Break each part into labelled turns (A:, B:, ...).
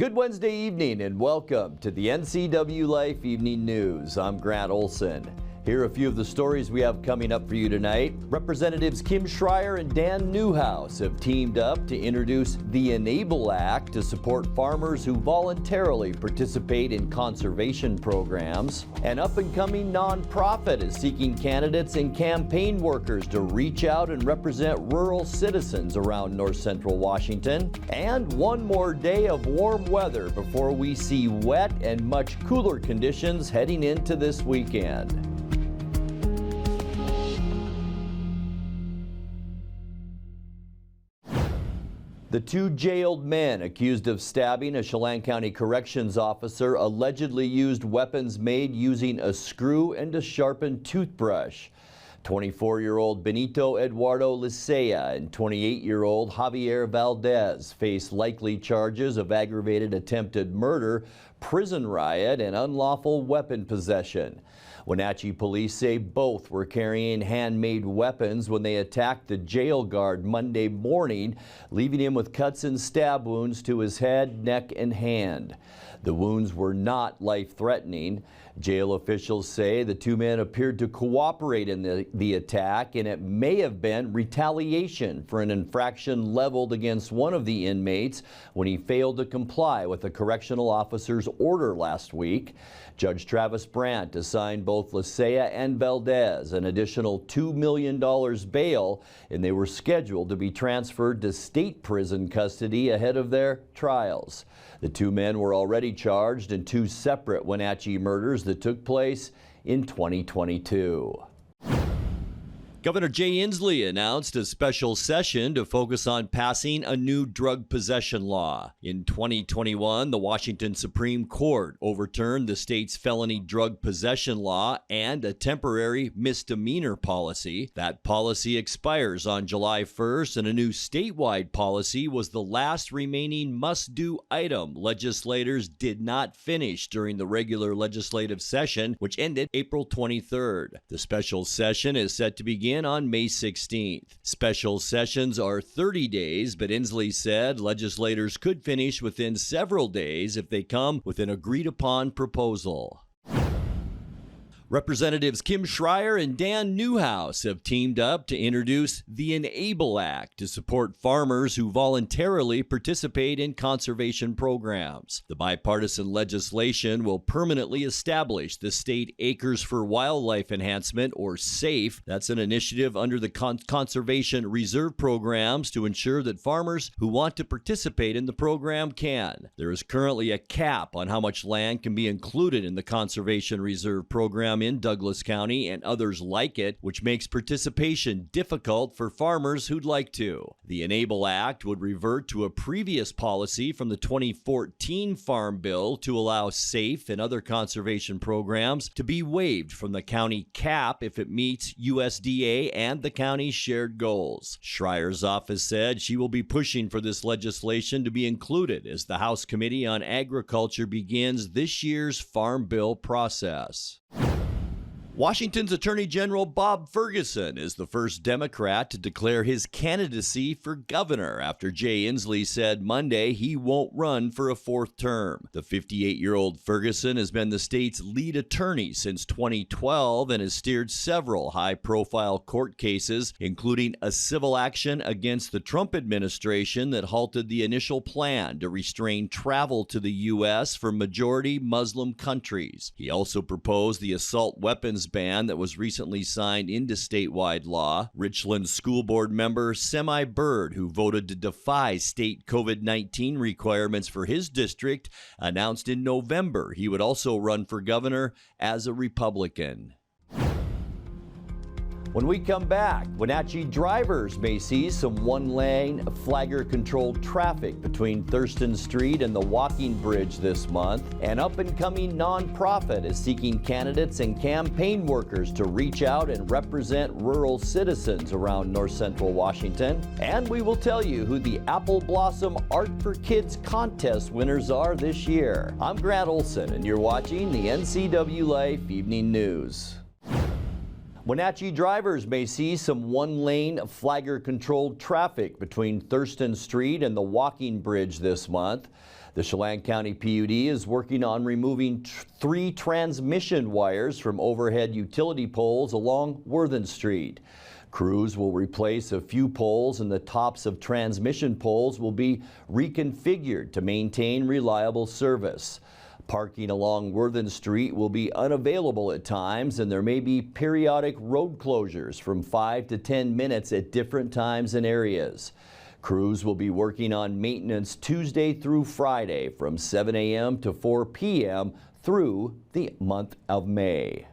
A: Good Wednesday evening and welcome to the NCWLIFE Evening News. I'm Grant Olson. Here are a few of the stories we have coming up for you tonight. Representatives Kim Schreier and Dan Newhouse have teamed up to introduce the Enable Act to support farmers who voluntarily participate in conservation programs. An up-and-coming nonprofit is seeking candidates and campaign workers to reach out and represent rural citizens around north central Washington. And one more day of warm weather before we see wet and much cooler conditions heading into this weekend. The two jailed men accused of stabbing a Chelan County corrections officer allegedly used weapons made using a screw and a sharpened toothbrush. 24-year-old Benito Eduardo Licea and 28-year-old Javier Valdez face likely charges of aggravated attempted murder, prison riot, and unlawful weapon possession. Wenatchee police say both were carrying handmade weapons when they attacked the jail guard Monday morning, leaving him with cuts and stab wounds to his head, neck, and hand. The wounds were not life-threatening. Jail officials say the two men appeared to cooperate in the attack, and it may have been retaliation for an infraction leveled against one of the inmates when he failed to comply with a correctional officer's order last week. Judge Travis Brandt assigned both Licea and Valdez an additional $2 million bail, and they were scheduled to be transferred to state prison custody ahead of their trials. The two men were already charged in two separate Wenatchee murders that took place in 2022. Governor Jay Inslee announced a special session to focus on passing a new drug possession law. In 2021, the Washington Supreme Court overturned the state's felony drug possession law and a temporary misdemeanor policy. That policy expires on July 1st, and a new statewide policy was the last remaining must-do item legislators did not finish during the regular legislative session, which ended April 23rd. The special session is set to begin on May 16th. Special sessions are 30 days, but Inslee said legislators could finish within several days if they come with an agreed-upon proposal. Representatives Kim Schreier and Dan Newhouse have teamed up to introduce the Enable Act to support farmers who voluntarily participate in conservation programs. The bipartisan legislation will permanently establish the State Acres for Wildlife Enhancement, or SAFE. That's an initiative under the Conservation Reserve programs to ensure that farmers who want to participate in the program can. There is currently a cap on how much land can be included in the Conservation Reserve program in Douglas County and others like it, which makes participation difficult for farmers who'd like to. The Enable Act would revert to a previous policy from the 2014 Farm Bill to allow SAFE and other conservation programs to be waived from the county cap if it meets USDA and the county's shared goals. Schreier's office said she will be pushing for this legislation to be included as the House Committee on Agriculture begins this year's Farm Bill process. Washington's Attorney General Bob Ferguson is the first Democrat to declare his candidacy for governor after Jay Inslee said Monday he won't run for a fourth term. The 58-year-old Ferguson has been the state's lead attorney since 2012 and has steered several high-profile court cases, including a civil action against the Trump administration that halted the initial plan to restrain travel to the U.S. from majority Muslim countries. He also proposed the assault weapons ban that was recently signed into statewide law. Richland School Board member Semi Bird, who voted to defy state COVID-19 requirements for his district, announced in November he would also run for governor as a Republican. When we come back, Wenatchee drivers may see some one-lane flagger-controlled traffic between Thurston Street and the walking bridge this month. An up-and-coming nonprofit is seeking candidates and campaign workers to reach out and represent rural citizens around north central Washington. And we will tell you who the Apple Blossom Art for Kids contest winners are this year. I'm Grant Olson, and you're watching the NCWLIFE Evening News. Wenatchee drivers may see some one-lane flagger-controlled traffic between Thurston Street and the walking bridge this month. The Chelan County PUD is working on removing 3 transmission wires from overhead utility poles along Worthen Street. Crews will replace a few poles and the tops of transmission poles will be reconfigured to maintain reliable service. Parking along Worthen Street will be unavailable at times, and there may be periodic road closures from 5 to 10 minutes at different times and areas. Crews will be working on maintenance Tuesday through Friday from 7 a.m. to 4 p.m. through the month of May.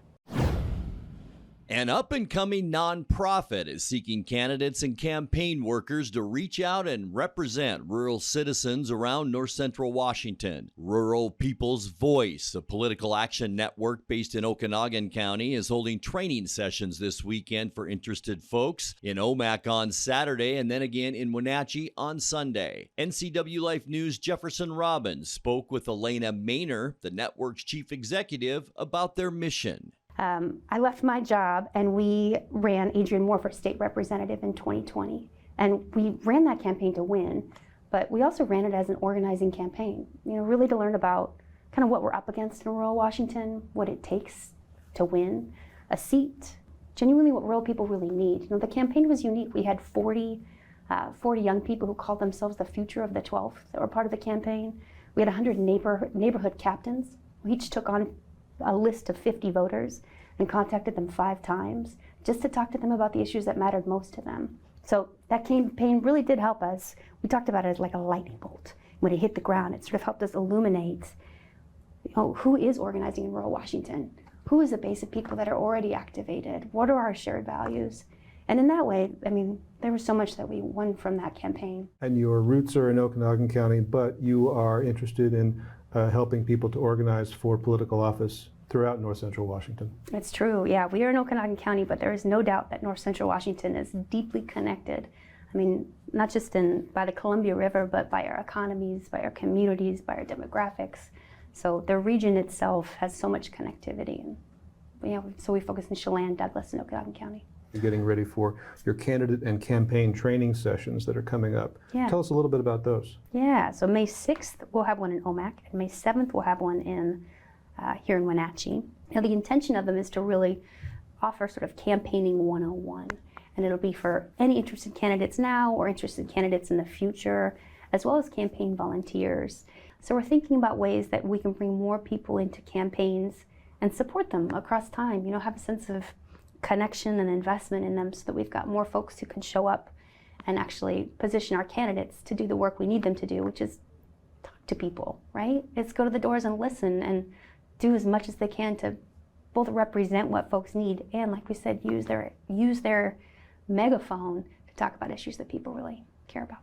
A: An up-and-coming nonprofit is seeking candidates and campaign workers to reach out and represent rural citizens around north central Washington. Rural People's Voice, a political action network based in Okanogan County, is holding training sessions this weekend for interested folks in Omak on Saturday and then again in Wenatchee on Sunday. NCWLIFE News' Jefferson Robbins spoke with Elena Maynor, the network's chief executive, about their mission.
B: I left my job and we ran Adrian Moore for state representative in 2020. And we ran that campaign to win, but we also ran it as an organizing campaign, really to learn about kind of what we're up against in rural Washington, what it takes to win a seat, genuinely what rural people really need. The campaign was unique. We had 40 young people who called themselves the future of the 12th that were part of the campaign. We had 100 neighborhood captains who each took on a list of 50 voters and contacted them 5 times just to talk to them about the issues that mattered most to them. So that campaign really did help us. We talked about it as like a lightning bolt. When it hit the ground, it sort of helped us illuminate, who is organizing in rural Washington? Who is the base of people that are already activated? What are our shared values? And in that way, there was so much that we won from that campaign.
C: And your roots are in Okanogan County, but you are interested in helping people to organize for political office throughout north central Washington.
B: It's true, yeah. We are in Okanogan County, but there is no doubt that north central Washington is deeply connected. Not just by the Columbia River, but by our economies, by our communities, by our demographics. So the region itself has so much connectivity. And so we focus in Chelan, Douglas, and Okanogan County.
C: You're getting ready for your candidate and campaign training sessions that are coming up.
B: Yeah.
C: Tell us a little bit about those.
B: Yeah, so May 6th we'll have one in Omak, and May 7th we'll have one here in Wenatchee. Now the intention of them is to really offer sort of campaigning 101, and it'll be for any interested candidates now or interested candidates in the future, as well as campaign volunteers. So we're thinking about ways that we can bring more people into campaigns and support them across time, have a sense of connection and investment in them so that we've got more folks who can show up and actually position our candidates to do the work we need them to do, which is talk to people, right? It's go to the doors and listen and do as much as they can to both represent what folks need and, like we said, use their megaphone to talk about issues that people really care about.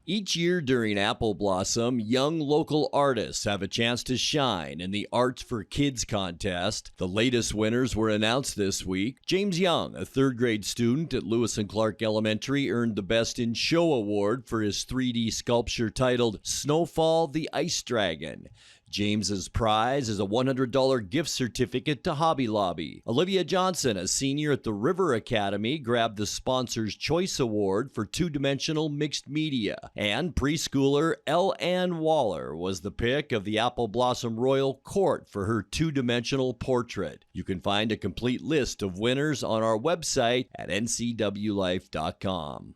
A: Each year during Apple Blossom, young local artists have a chance to shine in the Arts for Kids contest. The latest winners were announced this week. James Young, a 3rd grade student at Lewis and Clark Elementary, earned the Best in Show award for his 3D sculpture titled Snowfall the Ice Dragon. James's prize is a $100 gift certificate to Hobby Lobby. Olivia Johnson, a senior at the River Academy, grabbed the Sponsor's Choice Award for 2-dimensional mixed media. And preschooler Elle Ann Waller was the pick of the Apple Blossom Royal Court for her 2-dimensional portrait. You can find a complete list of winners on our website at ncwlife.com.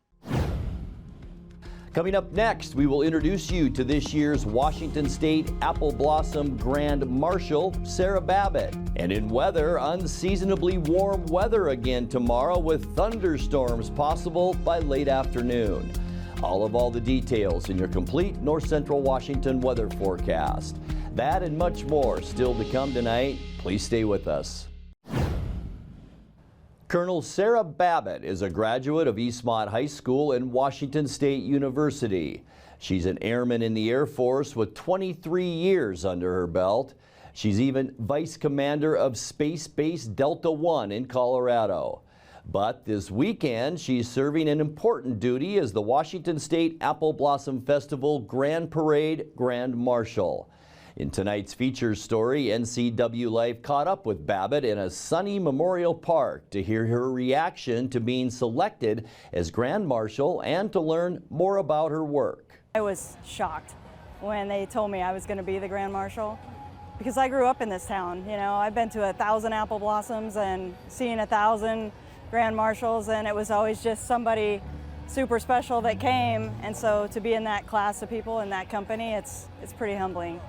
A: Coming up next, we will introduce you to this year's Washington State Apple Blossom Grand Marshal, Sarah Babbitt. And in weather, unseasonably warm weather again tomorrow with thunderstorms possible by late afternoon. All the details in your complete North Central Washington weather forecast. That and much more still to come tonight. Please stay with us. Colonel Sarah Babbitt is a graduate of Eastmont High School and Washington State University. She's an airman in the Air Force with 23 years under her belt. She's even vice commander of Space Base Delta 1 in Colorado. But this weekend, she's serving an important duty as the Washington State Apple Blossom Festival Grand Parade Grand Marshal. In tonight's feature story, NCWLIFE caught up with Babbitt in a sunny Memorial Park to hear her reaction to being selected as Grand Marshal and to learn more about her work.
D: I was shocked when they told me I was going to be the Grand Marshal, because I grew up in this town. You know, I've been to 1,000 apple blossoms and seen 1,000 Grand Marshals, and it was always just somebody super special that came. And so to be in that class of people in that company, it's pretty humbling.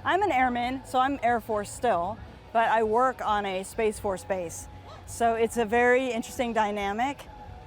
D: I'm an airman, so I'm Air Force still, but I work on a Space Force base. So it's a very interesting dynamic.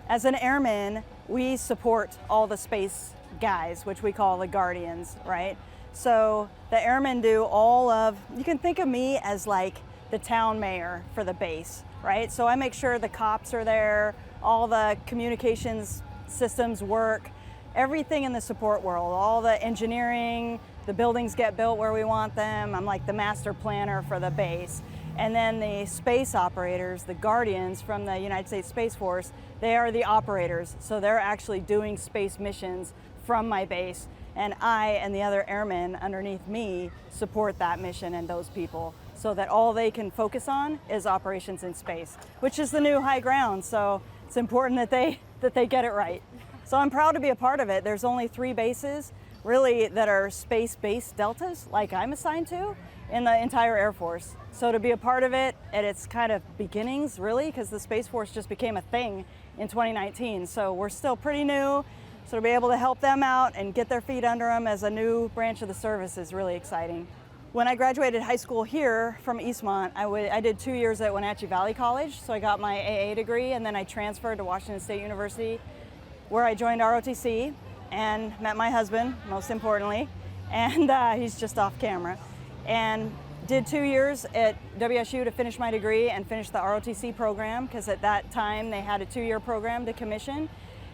D: As an airman, we support all the space guys, which we call the guardians, right? So the airmen do all of, you can think of me as like the town mayor for the base, right? So I make sure the cops are there, all the communications systems work, everything in the support world, all the engineering, the buildings get built where we want them. I'm like the master planner for the base. And then the space operators, the guardians from the United States Space Force, they are the operators. So they're actually doing space missions from my base. And I and the other airmen underneath me support that mission and those people so that all they can focus on is operations in space, which is the new high ground. So it's important that they get it right. So I'm proud to be a part of it. There's only 3 bases really that are space-based deltas, like I'm assigned to, in the entire Air Force. So to be a part of it at its kind of beginnings, really, because the Space Force just became a thing in 2019. So we're still pretty new. So to be able to help them out and get their feet under them as a new branch of the service is really exciting. When I graduated high school here from Eastmont, I did 2 years at Wenatchee Valley College. So I got my AA degree, and then I transferred to Washington State University, where I joined ROTC and met my husband, most importantly, and he's just off camera. And did 2 years at WSU to finish my degree and finish the ROTC program, because at that time they had a 2-year program to commission,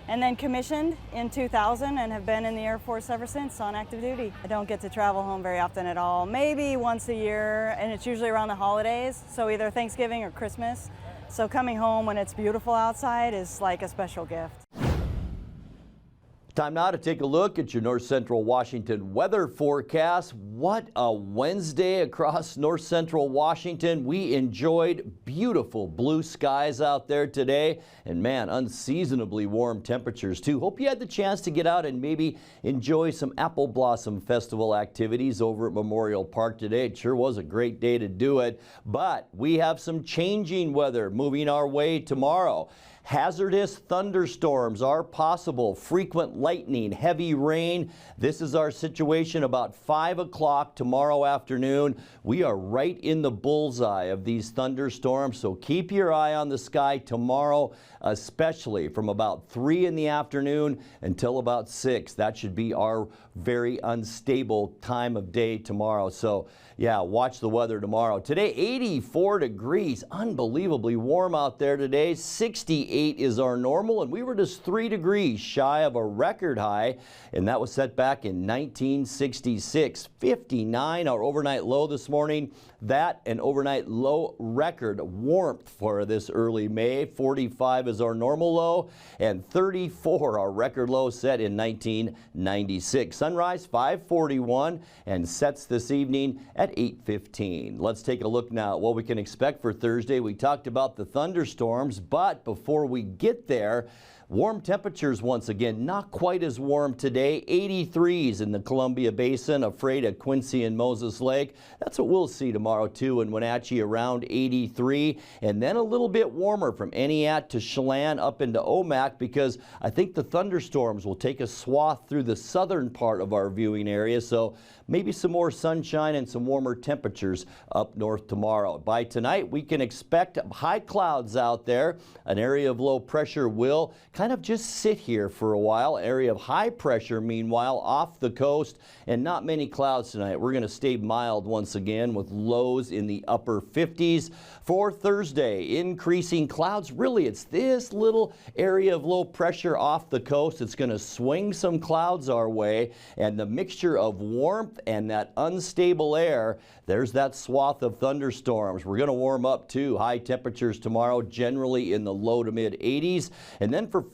D: and then commissioned in 2000 and have been in the Air Force ever since on active duty. I don't get to travel home very often at all, maybe once a year, and it's usually around the holidays, so either Thanksgiving or Christmas. So coming home when it's beautiful outside is like a special gift.
A: Time now to take a look at your North Central Washington weather forecast. What a Wednesday across North Central Washington. We enjoyed beautiful blue skies out there today, and man, unseasonably warm temperatures too. Hope you had the chance to get out and maybe enjoy some Apple Blossom Festival activities over at Memorial Park today. It sure was a great day to do it, but we have some changing weather moving our way tomorrow. Hazardous thunderstorms are possible, frequent lightning, heavy rain. This is our situation about 5 o'clock tomorrow afternoon. We are right in the bullseye of these thunderstorms, so keep your eye on the sky tomorrow, especially from about 3 in the afternoon until about 6. That should be our very unstable time of day tomorrow. So yeah, watch the weather tomorrow. Today, 84 degrees, unbelievably warm out there today. 68 is our normal, and we were just 3 degrees shy of a record high, and that was set back in 1966. 59, our overnight low this morning. That an overnight low record warmth for this early May. 45 is our normal low, and 34 our record low set in 1996. Sunrise 5:41 and sets this evening at 8:15. Let's take a look now at what we can expect for Thursday. We talked about the thunderstorms, but before we get there, warm temperatures once again, not quite as warm today. 83s in the Columbia Basin, afraid of Quincy and Moses Lake. That's what we'll see tomorrow too in Wenatchee, around 83. And then a little bit warmer from Eniat to Chelan up into Omak, because I think the thunderstorms will take a swath through the southern part of our viewing area. So maybe some more sunshine and some warmer temperatures up north tomorrow. By tonight, we can expect high clouds out there. An area of low pressure will kind of just sit here for a while. Area of high pressure, meanwhile, off the coast, and not many clouds tonight. We're going to stay mild once again with lows in the upper 50s. For Thursday, increasing clouds. Really, it's this little area of low pressure off the coast. It's going to swing some clouds our way, and the mixture of warmth and that unstable air, there's that swath of thunderstorms. We're going to warm up too. High temperatures tomorrow, generally in the low to mid 80s. And then for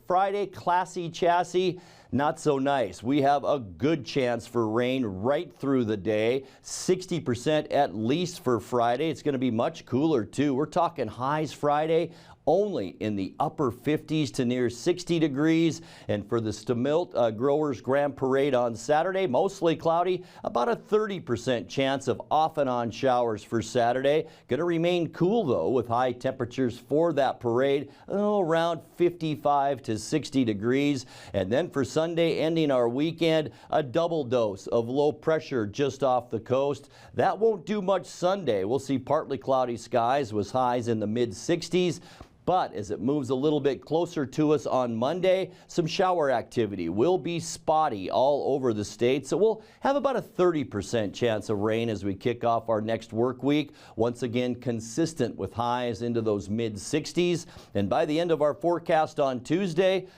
A: Friday, classy chassis. Not so nice. We have a good chance for rain right through the day. 60% at least for Friday. It's going to be much cooler too. We're talking highs Friday only in the upper 50s to near 60 degrees. And for the Stamilt Growers Grand Parade on Saturday, mostly cloudy, about a 30% chance of off and on showers for Saturday. Going to remain cool though, with high temperatures for that parade, around 55 to 60 degrees. And then for Sunday, ending our weekend, a double dose of low pressure just off the coast. That won't do much Sunday. We'll see partly cloudy skies with highs in the mid 60s. But as it moves a little bit closer to us on Monday, some shower activity will be spotty all over the state. So we'll have about a 30% chance of rain as we kick off our next work week. Once again, consistent with highs into those mid 60s. And by the end of our forecast on Tuesday,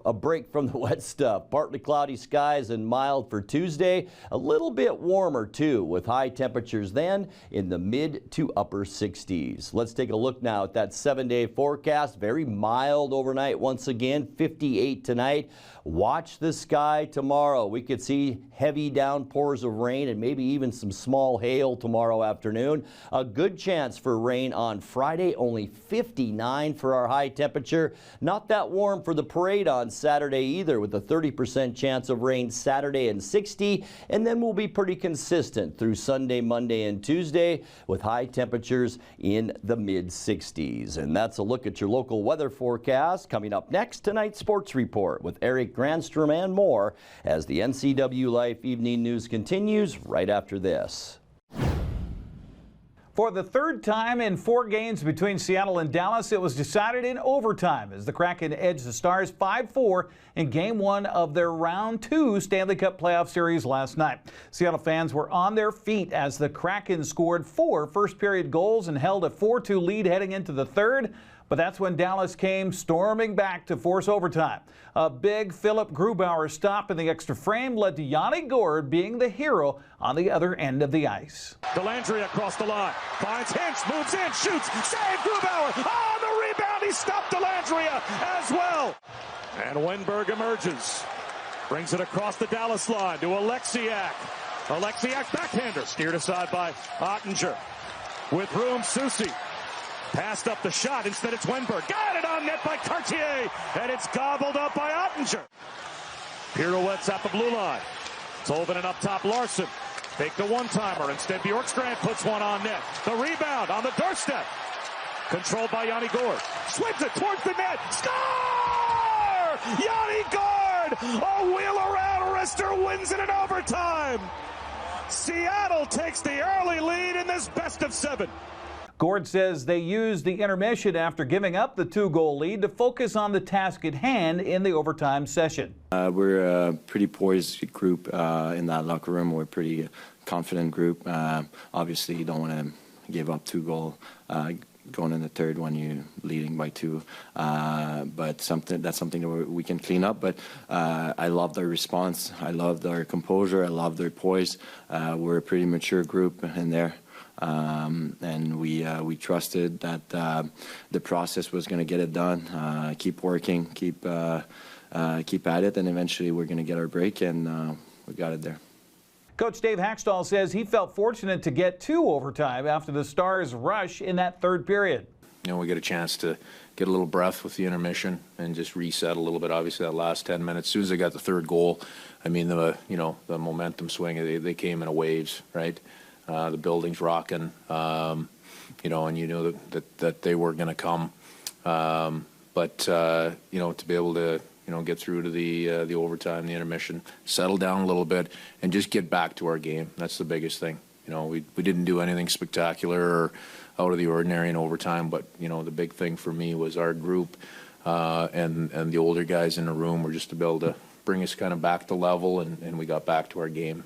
A: a break from the wet stuff. Partly cloudy skies and mild for Tuesday. A little bit warmer too, with high temperatures then in the mid to upper 60s. Let's take a look now at that 7-day forecast. Very mild overnight once again, 58 tonight. Watch the sky tomorrow. We could see heavy downpours of rain and maybe even some small hail tomorrow afternoon. A good chance for rain on Friday, only 59 for our high temperature. Not that warm for the parade on Saturday either, with a 30% chance of rain Saturday and 60, and then we'll be pretty consistent through Sunday, Monday, and Tuesday with high temperatures in the mid 60s. And that's a look at your local weather forecast. Coming up next, tonight's sports report with Eric Granstrom and more as the NCWLIFE Evening News continues right after this.
E: For the third time in 4 games between Seattle and Dallas, it was decided in overtime as the Kraken edged the Stars 5-4 in Game 1 of their Round 2 Stanley Cup playoff series last night. Seattle fans were on their feet as the Kraken scored 4 first-period goals and held a 4-2 lead heading into the third. But that's when Dallas came storming back to force overtime. A big Philip Grubauer stop in the extra frame led to Yanni Gourde being the hero on the other end of the ice.
F: Dellandrea across the line, finds Hinch, moves in, shoots, save Grubauer. Oh, the rebound, he stopped Dellandrea as well. And Wenberg emerges, brings it across the Dallas line to Alexiak. Alexiak backhander, steered aside by Ottinger. With room, Soucy. Passed up the shot. Instead, it's Wenberg. Got it on net by Cartier. And it's gobbled up by Ottinger. Pirouettes at the blue line. Tolvanen up top, Larson. Take the one-timer. Instead, Bjorkstrand puts one on net. The rebound on the doorstep. Controlled by Yanni Gourde. Swings it towards the net. Score! Yanni Gourde! A wheel-around wrister wins it in overtime. Seattle takes the early lead in this best of 7.
E: Gourde says they used the intermission after giving up the 2-goal lead to focus on the task at hand in the overtime session.
G: We're a pretty poised group in that locker room. We're a pretty confident group. Obviously, you don't want to give up 2 goals going in the third when you're leading by 2. But that's something that we can clean up. But I love their response. I love their composure. I love their poise. We're a pretty mature group in there. And we trusted that the process was going to get it done. Keep working, keep at it, and eventually we're going to get our break, and we got it there.
E: Coach Dave Hackstall says he felt fortunate to get 2 overtime after the Stars' rush in that third period.
H: You know, we get a chance to get a little breath with the intermission and just reset a little bit. Obviously, that last 10 minutes, as soon as they got the 3rd goal, I mean, the momentum swing, they came in waves, right? The building's rocking, and you know that they were going to come. But to be able to, get through to the overtime, the intermission, settle down a little bit, and just get back to our game. That's the biggest thing. We didn't do anything spectacular or out of the ordinary in overtime, but, the big thing for me was our group and the older guys in the room were just to be able to bring us kind of back to level, and we got back to our game.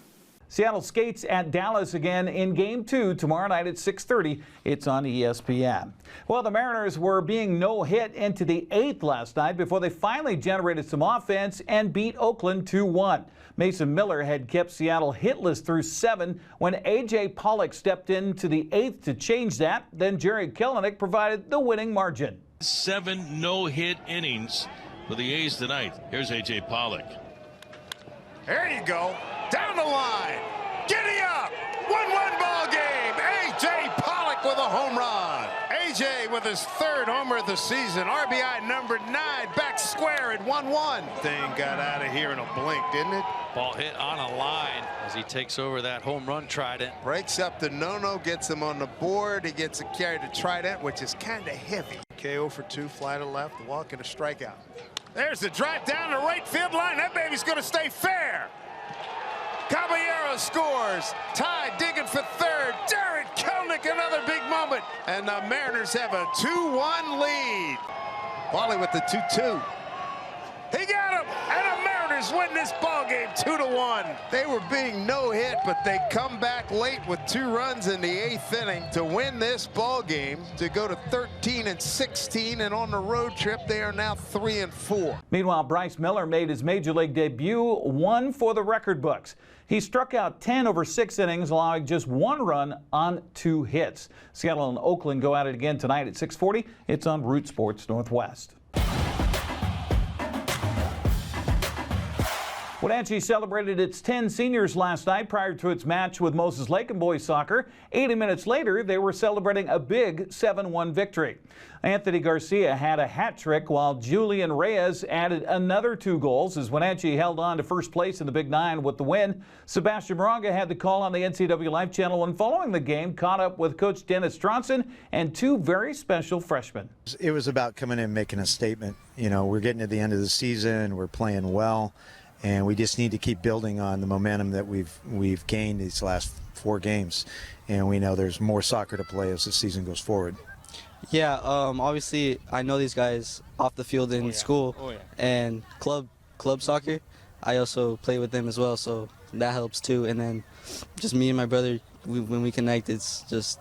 E: Seattle skates at Dallas again in Game 2 tomorrow night at 6:30. It's on ESPN. Well, the Mariners were being no-hit into the 8th last night before they finally generated some offense and beat Oakland 2-1. Mason Miller had kept Seattle hitless through 7 when A.J. Pollock stepped into the 8th to change that. Then Jerry Kelenic provided the winning margin.
I: 7 no-hit innings for the A's tonight. Here's A.J. Pollock.
F: There you go. Down the line. Giddy up. 1-1 ball game. A.J. Pollock with a home run. A.J. with
J: with his third homer of the season. RBI number 9, back square at 1-1. Thing got out of here in a blink, didn't it?
I: Ball hit on a line as he takes over that home run trident.
J: Breaks up the no-no, gets him on the board. He gets a carry to trident, which is kind of heavy. KO for 2, fly to left, walk and a strikeout. There's the drive down the right field line. That baby's going to stay fair. Caballero scores. Ty digging for third. Jared Kelnick, another big moment. And the Mariners have a 2-1 lead. Wally with the 2-2. He got him, and the Mariners win this ball game 2-1. They were being no-hit, but they come back late with 2 runs in the 8th inning to win this ball game, to go to 13-16, and on the road trip they are now 3-4.
E: Meanwhile, Bryce Miller made his major league debut, 1 for the record books. He struck out 10 over 6 innings, allowing just 1 run on 2 hits. Seattle and Oakland go at it again tonight at 6:40. It's on Root Sports Northwest. Wenatchee celebrated its 10 seniors last night prior to its match with Moses Lake in boys soccer. 80 minutes later, they were celebrating a big 7-1 victory. Anthony Garcia had a hat trick while Julian Reyes added another 2 goals as Wenatchee held on to first place in the Big Nine with the win. Sebastian Moraga had the call on the NCWLIFE channel and following the game caught up with Coach Dennis Stronson and 2 very special freshmen.
K: It was about coming in and making a statement. You know, we're getting to the end of the season, we're playing well. And we just need to keep building on the momentum that we've gained these last 4 games. And we know there's more soccer to play as the season goes forward.
L: Yeah, obviously I know these guys off the field in school and club soccer. I also play with them as well, so that helps too. And then just me and my brother, when we connect, it's just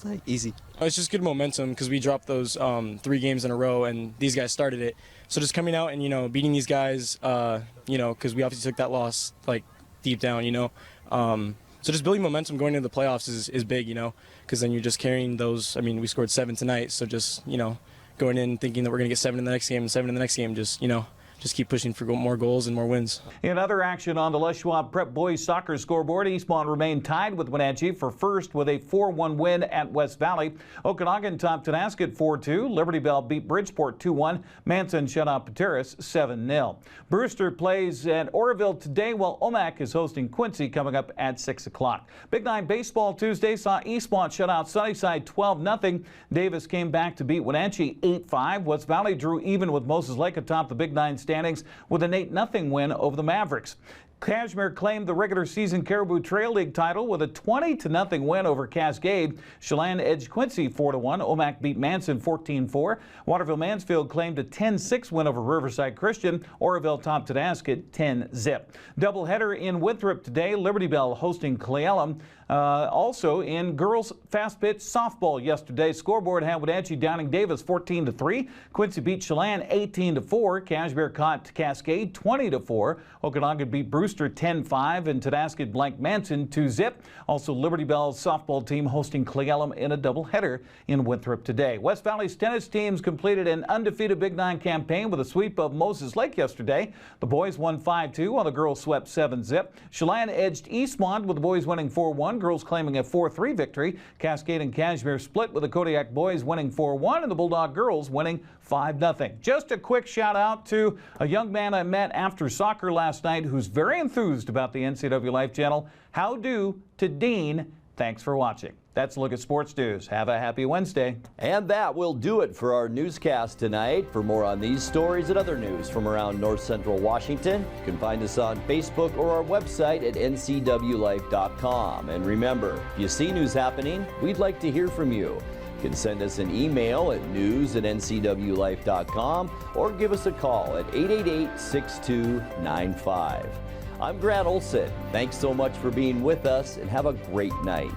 L: like easy.
M: It's just good momentum because we dropped those 3 games in a row, and these guys started it. So just coming out and, you know, beating these guys, you know, because we obviously took that loss, like, deep down, you know. So just building momentum going into the playoffs is big, you know, because then you're just carrying those. I mean, we scored 7 tonight, so just, you know, going in thinking that we're going to get 7 in the next game and 7 in the next game, just, you know, just keep pushing for more goals and more wins.
E: In other action on the Les Schwab Prep boys soccer scoreboard, Eastmont remained tied with Wenatchee for first with a 4-1 win at West Valley. Okanagan topped Tonasket 4-2. Liberty Bell beat Bridgeport 2-1. Manson shut out Pateris 7-0. Brewster plays at Oroville today while Omak is hosting Quincy coming up at 6 o'clock. Big Nine baseball Tuesday saw Eastmont shut out Sunnyside 12-0. Davis came back to beat Wenatchee 8-5. West Valley drew even with Moses Lake atop the Big Nine standings with an 8-0 win over the Mavericks. Kashmir claimed the regular season Caribou Trail League title with a 20-0 win over Cascade. Chelan edged Quincy 4-1. Omak beat Manson 14-4. Waterville Mansfield claimed a 10-6 win over Riverside Christian. Oroville topped Tonasket 10-0. Doubleheader in Winthrop today. Liberty Bell hosting Cle Elum. Also in girls fast pitch softball yesterday, scoreboard had Wenatchee downing Davis 14-3. Quincy beat Chelan 18-4. Kashmir caught Cascade 20-4. Okanagan beat Brewster 10-5 and Tonasket blanked Manson 2-0. Also Liberty Bell's softball team hosting Cle Elum in a doubleheader in Winthrop today. West Valley's tennis teams completed an undefeated Big Nine campaign with a sweep of Moses Lake yesterday. The boys won 5-2 while the girls swept 7-0. Chelan edged Eastmont with the boys winning 4-1. Girls claiming a 4-3 victory. Cascade and Kashmir split with the Kodiak boys winning 4-1 and the Bulldog girls winning 5-0. Just a quick shout out to a young man I met after soccer last night who's very enthused about the NCWLIFE channel. How do to Dean. Thanks for watching. That's a look at sports news. Have a happy Wednesday.
A: And that will do it for our newscast tonight. For more on these stories and other news from around North Central Washington, you can find us on Facebook or our website at ncwlife.com. And remember, if you see news happening, we'd like to hear from you. You can send us an email at news@ncwlife.com or give us a call at 888-6295. I'm Grant Olson. Thanks so much for being with us and have a great night.